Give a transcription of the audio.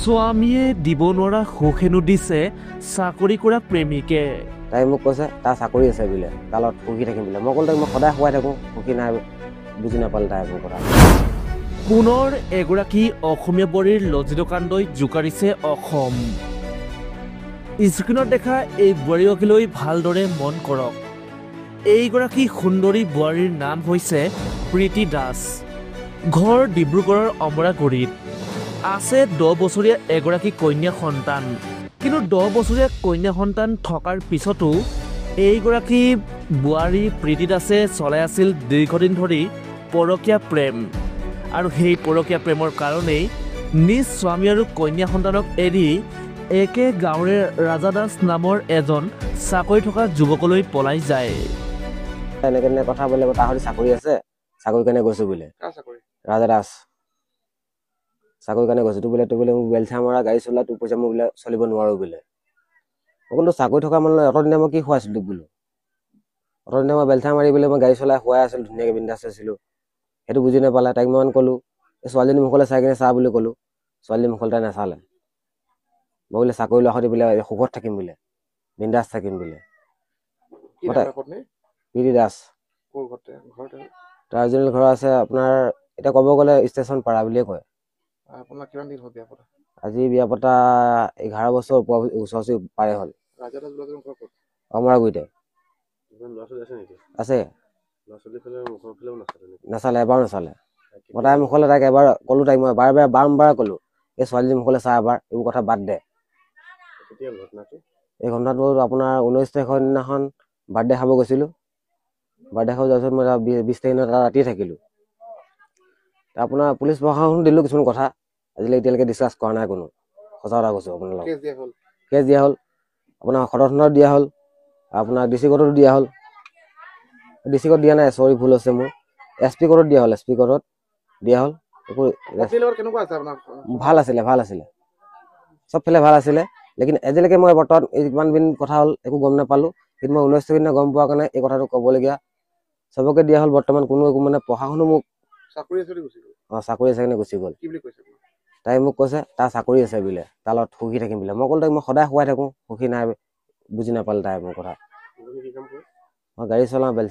স্বামীয়ে দিব নোৱাৰা সুখেনো দিছে চাকৰি কৰা প্ৰেমিকে। তাই মোক কৈছে তাৰ চাকৰি আছে বোলে, তাৰ লগত সুখী থাকিম বোলে। মই ক'লো তাইক মই সদায় শুৱাই থাকোঁ, সুখী নাই, বুজি নাপালে তাই মোৰ কথা। পুনৰ এগৰাকী অসমীয়া বোৱাৰীৰ লজ্জিত কাণ্ডই জোকাৰিছে অসম। স্ক্ৰীণত দেখা এই বোৱাৰীগৰাকীলৈ ভালদৰে মন কৰক। এইগৰাকী সুন্দৰী বোৱাৰীৰ নাম হৈছে প্ৰীতি দাস। ঘৰ ডিব্ৰুগড়ৰ অমৰাগুৰিত। আছে 10 বছৰীয়া এগৰাকী কন্যা সন্তান। কিন্তু 10 বছৰীয়া কন্যা সন্তান থকাৰ পিছতো এইগৰাকী বোৱাৰী প্ৰীতি দাসে চলাই আছিল দীৰ্ঘদিন ধৰি পৰকীয়া প্ৰেম। আৰু সেই পৰকীয়া প্ৰেমৰ কাৰণেই নিজ স্বামী আৰু কন্যা সন্তানক এৰি একে গাঁৱৰে ৰাজা দাস নামৰ এজন চাকৰি থকা যুৱকলৈ পলাই যায়। এনেকে কথা বোলে তাৰ সৈতে চাকৰি আছে, চাকৰি কাৰণে গৈছো বোলে। ৰাজা দাস চাকৰি কাৰণে গৈছো। তোৰ বোলে মোক বেলচা মৰা গাড়ী চলা, তোৰ পইচা মই বোলে চলিব নোৱাৰো বোলে। মই কিন্তু চাকৰি থকা মানুহ অতদিনে মই কি খুৱাইছিলো তোক বোলো। অতদিনে মই বেলচা মাৰি বোলে মই গাড়ী চলাই খুৱাই আছিলো, ধুনীয়াকে বিন্দাছ আছিলো। সেইটো বুজি নাপালে। তাইক মই ক'লো এই ছোৱালীজনী মুখলৈ চাই কিনে চা বুলি ক'লো। ছোৱালীজনী মুখলৈ তাই নাচালে। মই বোলে চাকৰি লোৱা সৈতে বোলে সুখত থাকিম বোলে, বিন্দাছ থাকিম বোলে। প্ৰীতি দাস তাৰ অৰিজিনেল ঘৰ আছে আপোনাৰ, এতিয়া ক'ব গ'লে ষ্টেচন পাৰা বুলিয়ে কয়। আজি বিয়া পতা 11 বছৰ ওচৰ পাৰে হ'ল। অমৰাগুৰিতে আছে। নাচালে, এবাৰো নাচালে। মই তাইৰ মুখলৈ তাইক এবাৰ ক'লো, তাইক মই বাৰম্বাৰ ক'লো এই ছোৱালীজনীৰ মুখলৈ চা এবাৰ, এইবোৰ কথা বাদ দে। এই ঘটনাটো আপোনাৰ 19 তাৰিখৰ দিনাখন বাৰ্থডে খাব গৈছিলো। বাৰ্থডে খাব যোৱাৰ পিছত মই 20 তাৰিখ তাত ৰাতিয়ে থাকিলো। আপোনাৰ পুলিচ প্ৰশাসন দিলো কিছুমান কথা, আজিলৈকে এতিয়ালৈকে ডিছকাছ কৰা নাই কোনো। সঁচা কথা কৈছো আপোনাৰ লগত। কেছ দিয়া হ'ল, আপোনাৰ সদৰ থানাত দিয়া হ'ল, আপোনাৰ DC কোৰ্টতো দিয়া হ'ল। DC কোৰ্টত দিয়া নাই, চৰি ভুল হৈছে মোৰ। SP কোৰ্টত দিয়া হ'ল, SP কোৰ্টত দিয়া হ'ল। ভাল আছিলে চবফালে ভাল আছিলে। লেকিন আজিলৈকে মই বৰ্তমান ইমান দিন কথা হ'ল একো গম নাপালো। কিন্তু মই 19 তাৰিখ গম পোৱাৰ কাৰণে এই কথাটো ক'বলগীয়া। চবকে দিয়া হ'ল বৰ্তমান, কোনো একো মানে প্ৰশাসনো মোক চাকৰি আছে কাৰণে গুচি গ'ল। তাই মোক কৈছে তাৰ চাকৰি আছে বোলে, তাৰ লগত সুখী থাকিম বোলে। মই ক'লো তাইক মই সদায় শুৱাই থাকোঁ, সুখী নাই, বুজি নাপালে তাই মোৰ কথা। মই গাড়ী চলাওঁ।